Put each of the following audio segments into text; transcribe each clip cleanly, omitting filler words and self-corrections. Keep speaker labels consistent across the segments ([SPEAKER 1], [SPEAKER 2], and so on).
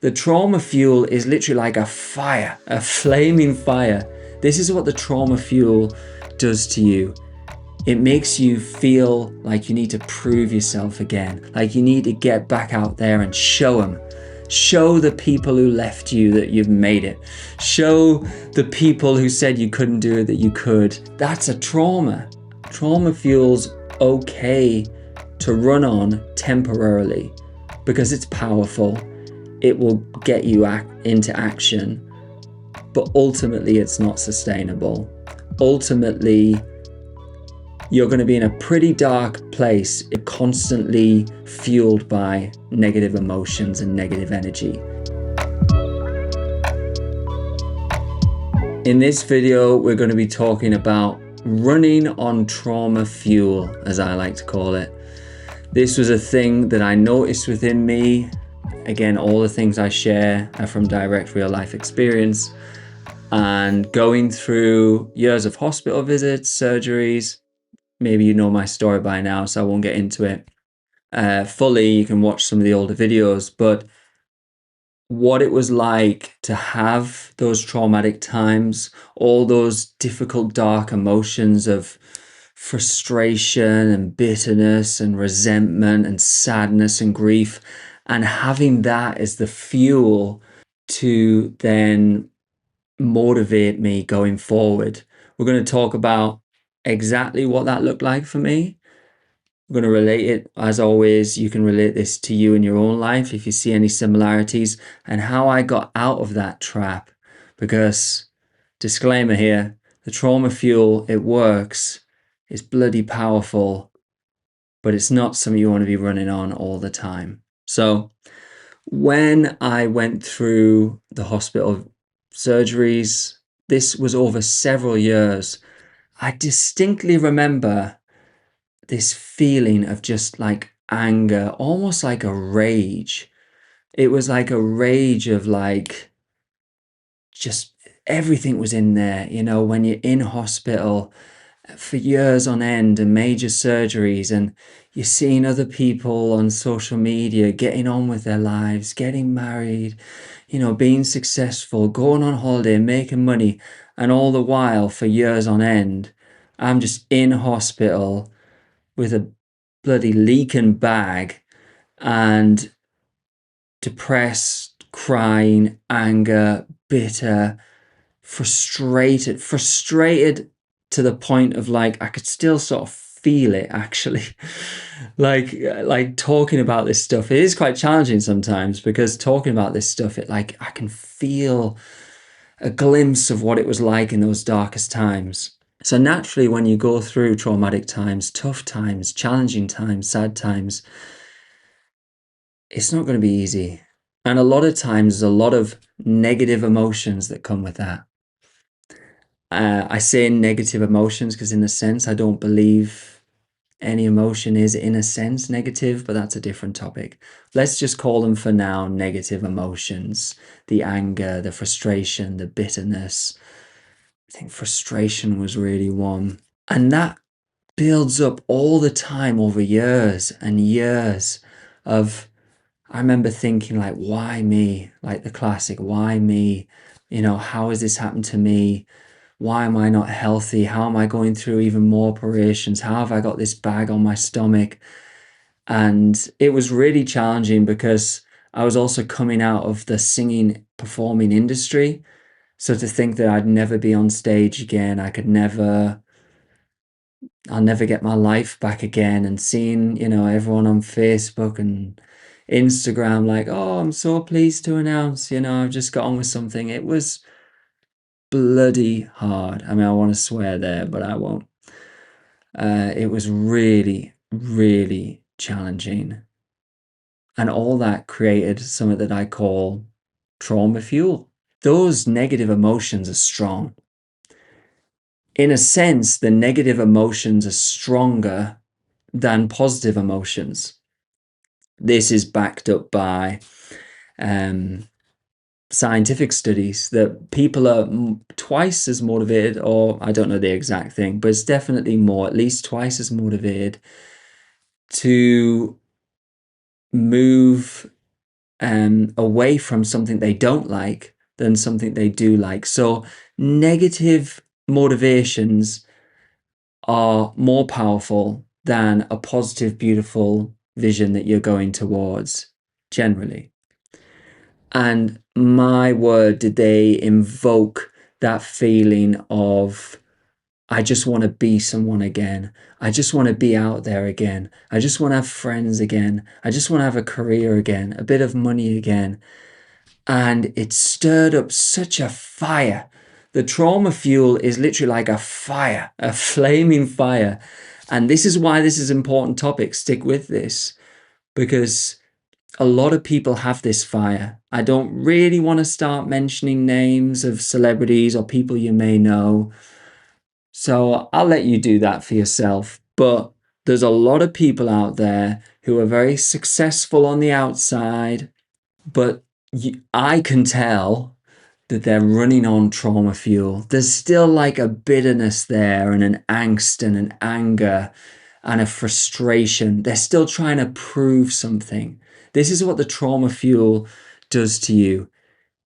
[SPEAKER 1] The trauma fuel is literally like a fire, a flaming fire. This is what the trauma fuel does to you. It makes you feel like you need to prove yourself again, like you need to get back out there and show them. Show the people who left you that you've made it. Show the people who said you couldn't do it that you could. That's a trauma. Trauma fuel's okay to run on temporarily because it's powerful. It will get you into action, but ultimately it's not sustainable. Ultimately, you're going to be in a pretty dark place, constantly fueled by negative emotions and negative energy. In this video, we're going to be talking about running on trauma fuel, as I like to call it. This was a thing that I noticed within me. Again, all the things I share are from direct real life experience, and going through years of hospital visits, surgeries. Maybe you know my story by now, so I won't get into it fully. You can watch some of the older videos, but what it was like to have those traumatic times, all those difficult, dark emotions of frustration and bitterness and resentment and sadness and grief, and having that as the fuel to then motivate me going forward. We're going to talk about exactly what that looked like for me. I'm going to relate it, as always. You can relate this to you in your own life if you see any similarities, and how I got out of that trap. Because, disclaimer here, the trauma fuel, it works, it's bloody powerful, but it's not something you want to be running on all the time. So when I went through the hospital surgeries, this was over several years. I distinctly remember this feeling of just like anger, almost like a rage. It was like a rage of like, just everything was in there. You know, when you're in hospital for years on end and major surgeries, and you're seeing other people on social media getting on with their lives, getting married, you know, being successful, going on holiday, making money. And all the while, for years on end, I'm just in hospital with a bloody leaking bag and depressed, crying, anger, bitter, frustrated to the point of like, I could still sort of feel it actually. like talking about this stuff, it is quite challenging sometimes, because talking about this stuff, it like, I can feel a glimpse of what it was like in those darkest times. So naturally, when you go through traumatic times, tough times, challenging times, sad times, it's not going to be easy. And a lot of times, there's a lot of negative emotions that come with that. I say negative emotions because in a sense, I don't believe any emotion is in a sense negative, but that's a different topic. Let's just call them for now negative emotions. The anger, the frustration, the bitterness. I think frustration was really one. And that builds up all the time over years and years of, I remember thinking like, why me? Like the classic, why me? You know, how has this happened to me? Why am I not healthy? How am I going through even more operations? How have I got this bag on my stomach? And it was really challenging because I was also coming out of the singing, performing industry. So to think that I'd never be on stage again, I'll never get my life back again, and seeing, you know, everyone on Facebook and Instagram like, oh, I'm so pleased to announce, you know, I've just got on with something. It was bloody hard. I mean, I want to swear there, but I won't. It was really, really challenging. And all that created something that I call trauma fuel. Those negative emotions are strong. In a sense, the negative emotions are stronger than positive emotions. This is backed up by scientific studies that people are twice as motivated, or I don't know the exact thing, but it's definitely more, at least twice as motivated to move away from something they don't like than something they do like. So negative motivations are more powerful than a positive, beautiful vision that you're going towards generally. And my word, did they invoke that feeling of, I just want to be someone again. I just want to be out there again. I just want to have friends again. I just want to have a career again, a bit of money again. And it stirred up such a fire. The trauma fuel is literally like a fire, a flaming fire. And this is why this is an important topic. Stick with this, because a lot of people have this fire. I don't really want to start mentioning names of celebrities or people you may know, so I'll let you do that for yourself. But there's a lot of people out there who are very successful on the outside, but I can tell that they're running on trauma fuel. There's still like a bitterness there, and an angst and an anger and a frustration. They're still trying to prove something. This is what the trauma fuel does to you.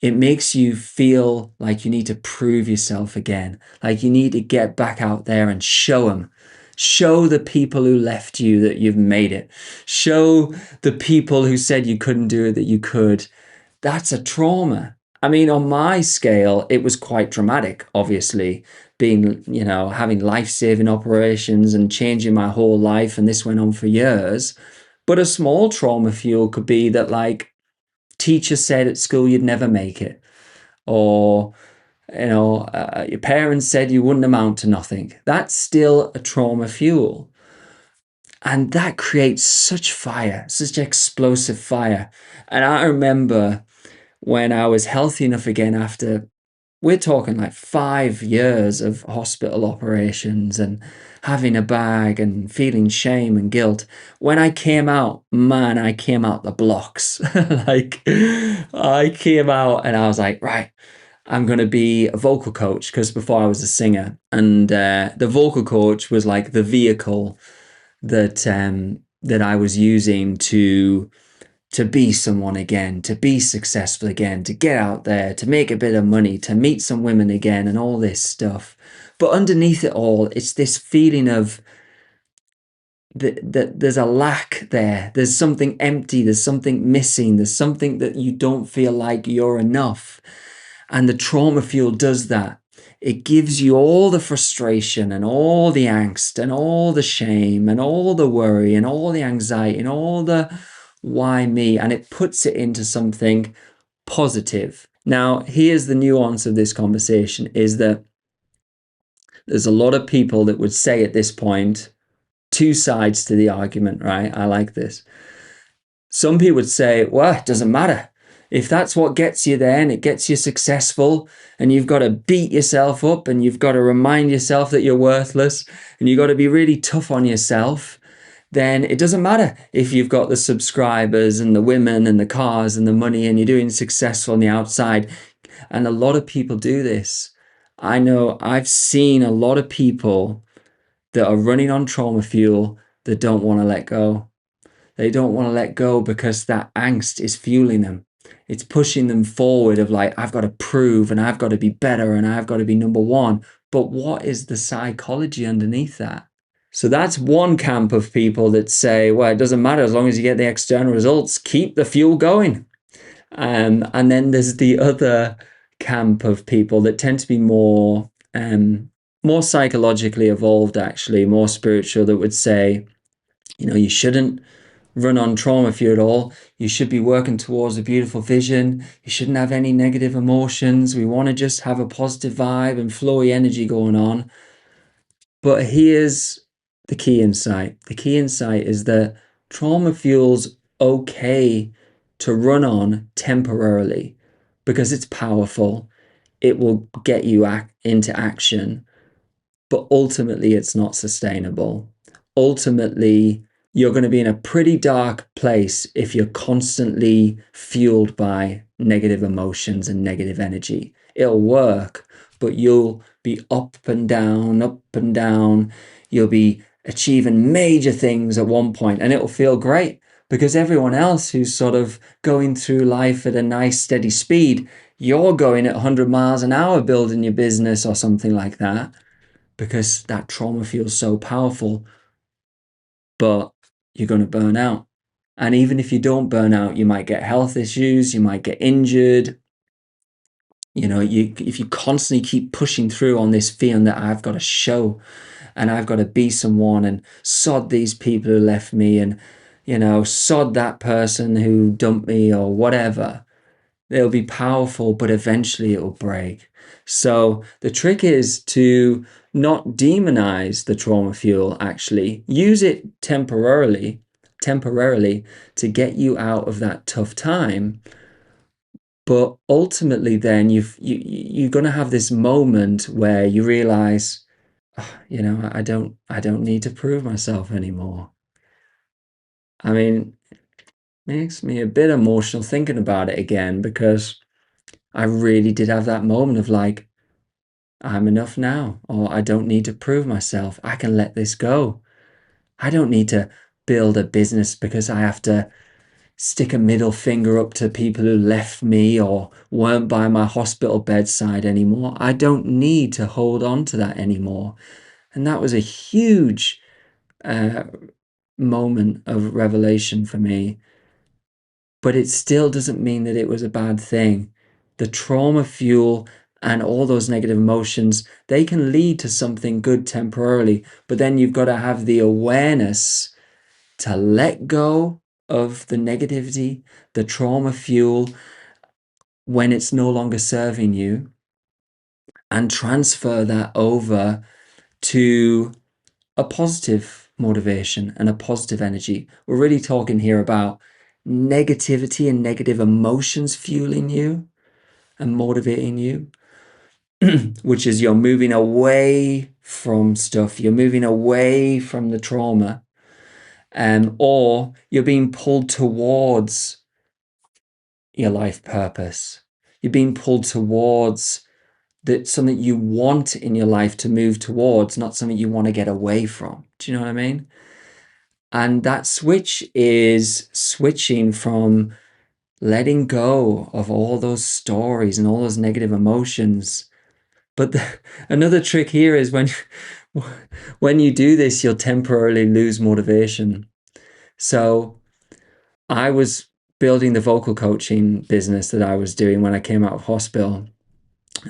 [SPEAKER 1] It makes you feel like you need to prove yourself again, like you need to get back out there and show them. Show the people who left you that you've made it. Show the people who said you couldn't do it that you could. That's a trauma. I mean, on my scale, it was quite dramatic, obviously, being, having life-saving operations and changing my whole life. And this went on for years. But a small trauma fuel could be that, like, teacher said at school you'd never make it, or your parents said you wouldn't amount to nothing. That's still a trauma fuel, and that creates such fire, such explosive fire. And I remember when I was healthy enough again, after, we're talking like 5 years of hospital operations and having a bag and feeling shame and guilt. When I came out, man, I came out the blocks. Like, I came out and I was like, right, I'm going to be a vocal coach, because before I was a singer. And the vocal coach was like the vehicle that I was using to be someone again, to be successful again, to get out there, to make a bit of money, to meet some women again, and all this stuff. But underneath it all, it's this feeling of that there's a lack there. There's something empty. There's something missing. There's something that you don't feel like you're enough. And the trauma fuel does that. It gives you all the frustration and all the angst and all the shame and all the worry and all the anxiety and all the why me, and it puts it into something positive. Now, here's the nuance of this conversation, is that there's a lot of people that would say at this point, two sides to the argument, right? I like this. Some people would say, well, it doesn't matter. If that's what gets you there and it gets you successful, and you've got to beat yourself up and you've got to remind yourself that you're worthless and you've got to be really tough on yourself, then it doesn't matter if you've got the subscribers and the women and the cars and the money and you're doing successful on the outside. And a lot of people do this. I know I've seen a lot of people that are running on trauma fuel that don't want to let go. They don't want to let go because that angst is fueling them. It's pushing them forward of like, I've got to prove and I've got to be better and I've got to be number one. But what is the psychology underneath that? So that's one camp of people that say, well, it doesn't matter as long as you get the external results, keep the fuel going. And then there's the other camp of people that tend to be more psychologically evolved, actually, more spiritual, that would say, you shouldn't run on trauma fuel at all. You should be working towards a beautiful vision. You shouldn't have any negative emotions. We want to just have a positive vibe and flowy energy going on. But here's the key insight. The key insight is that trauma fuel's okay to run on temporarily because it's powerful. It will get you into action, but ultimately it's not sustainable. Ultimately, you're going to be in a pretty dark place if you're constantly fueled by negative emotions and negative energy. It'll work, but you'll be up and down, up and down. You'll be achieving major things at one point and it'll feel great. because everyone else who's sort of going through life at a nice steady speed, you're going at 100 miles an hour building your business or something like that, because that trauma feels so powerful, but you're going to burn out. And even if you don't burn out, you might get health issues, you might get injured. If you constantly keep pushing through on this feeling that I've got to show and I've got to be someone, and sod these people who left me, and sod that person who dumped me or whatever, it'll be powerful, but eventually it will break. So the trick is to not demonize the trauma fuel. Actually use it temporarily to get you out of that tough time. But ultimately then you're going to have this moment where you realize, I don't need to prove myself anymore. I mean, it makes me a bit emotional thinking about it again, because I really did have that moment of like, I'm enough now, or I don't need to prove myself. I can let this go. I don't need to build a business because I have to stick a middle finger up to people who left me or weren't by my hospital bedside anymore. I don't need to hold on to that anymore. And that was a huge moment of revelation for me. But it still doesn't mean that it was a bad thing. The trauma fuel and all those negative emotions, they can lead to something good temporarily, but then you've got to have the awareness to let go of the negativity, the trauma fuel, when it's no longer serving you, and transfer that over to a positive motivation and a positive energy. We're really talking here about negativity and negative emotions fueling you and motivating you, which is you're moving away from stuff, you're moving away from the trauma, or you're being pulled towards your life purpose. You're being pulled towards something you want in your life to move towards, not something you want to get away from. Do you know what I mean? And that switch is switching from letting go of all those stories and all those negative emotions. But another trick here is when you do this, you'll temporarily lose motivation. So I was building the vocal coaching business that I was doing when I came out of hospital.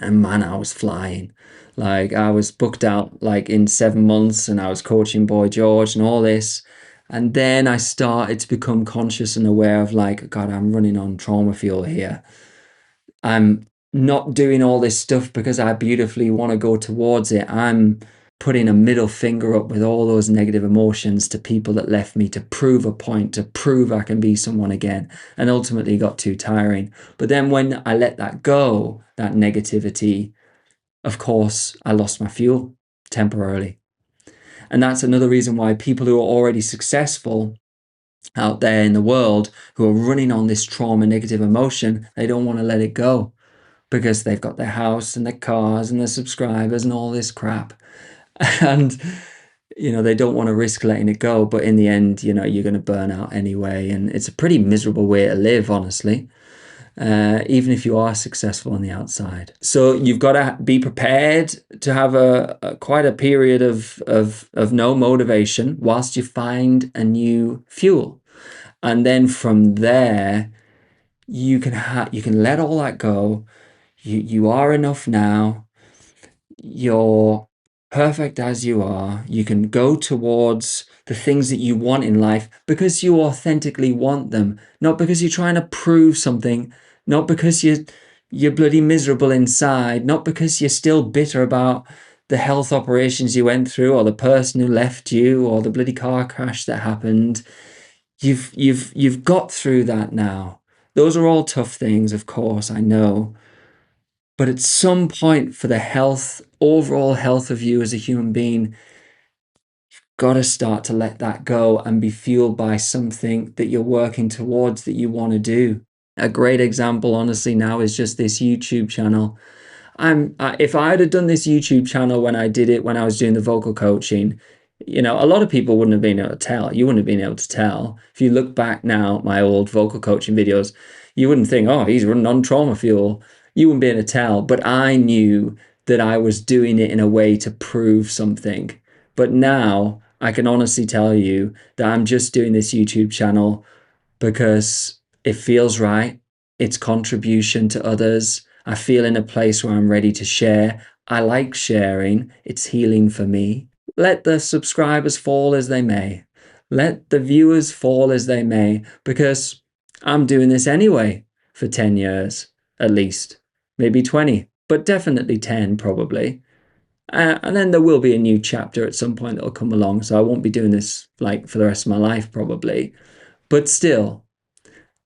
[SPEAKER 1] And man, I was flying. Like, I was booked out like in 7 months, and I was coaching Boy George and all this. And then I started to become conscious and aware of like, God, I'm running on trauma fuel here. I'm not doing all this stuff because I beautifully want to go towards it. I'm putting a middle finger up with all those negative emotions to people that left me to prove a point, to prove I can be someone again, and ultimately got too tiring. But then when I let that go, that negativity, of course, I lost my fuel temporarily. And that's another reason why people who are already successful out there in the world, who are running on this trauma, negative emotion, they don't want to let it go, because they've got their house and their cars and their subscribers and all this crap. And they don't want to risk letting it go, but in the end, you're going to burn out anyway, and it's a pretty miserable way to live, honestly, even if you are successful on the outside. So you've got to be prepared to have quite a period of no motivation whilst you find a new fuel, and then from there you can let all that go. You are enough now. You're perfect as you are. You can go towards the things that you want in life because you authentically want them, not because you're trying to prove something, not because you're bloody miserable inside, not because you're still bitter about the health operations you went through, or the person who left you, or the bloody car crash that happened. You've got through that now. Those are all tough things, of course, I know. But at some point, for the overall health of you as a human being, you've got to start to let that go and be fueled by something that you're working towards, that you want to do. A great example, honestly, now is just this YouTube channel. If I had done this YouTube channel when I was doing the vocal coaching, A lot of people wouldn't have been able to tell. You wouldn't have been able to tell. If you look back now at my old vocal coaching videos, you wouldn't think, oh, he's running on trauma fuel. You wouldn't be able to tell. But I knew that I was doing it in a way to prove something. But now I can honestly tell you that I'm just doing this YouTube channel because it feels right. It's contribution to others. I feel in a place where I'm ready to share. I like sharing. It's healing for me. Let the subscribers fall as they may. Let the viewers fall as they may, because I'm doing this anyway for 10 years, at least. Maybe 20, but definitely 10 probably. And then there will be a new chapter at some point that will come along. So I won't be doing this like for the rest of my life probably. But still,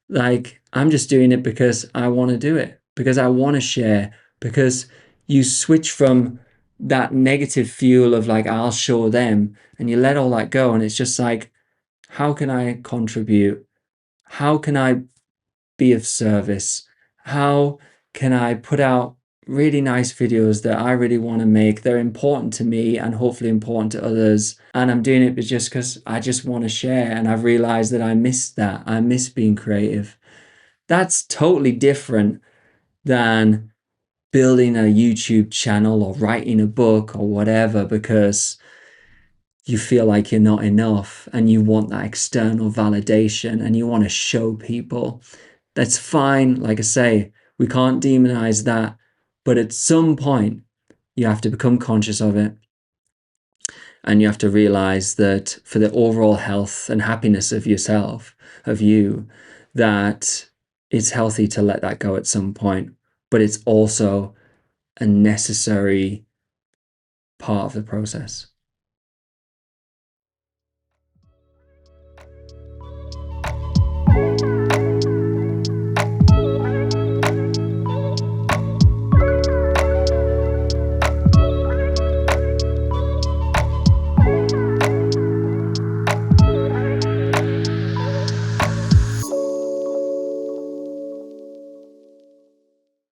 [SPEAKER 1] like, I'm just doing it because I want to do it, because I want to share, because you switch from that negative fuel of like, I'll show them, and you let all that go. And it's just like, how can I contribute? How can I be of service? How can I put out really nice videos that I really want to make? They're important to me and hopefully important to others. And I'm doing it just because I just want to share. And I've realized that I miss that. I miss being creative. That's totally different than building a YouTube channel or writing a book or whatever, because you feel like you're not enough and you want that external validation and you want to show people. That's fine. Like I say, we can't demonize that. But at some point, you have to become conscious of it. And you have to realize that for the overall health and happiness of yourself, of you, that it's healthy to let that go at some point. But it's also a necessary part of the process.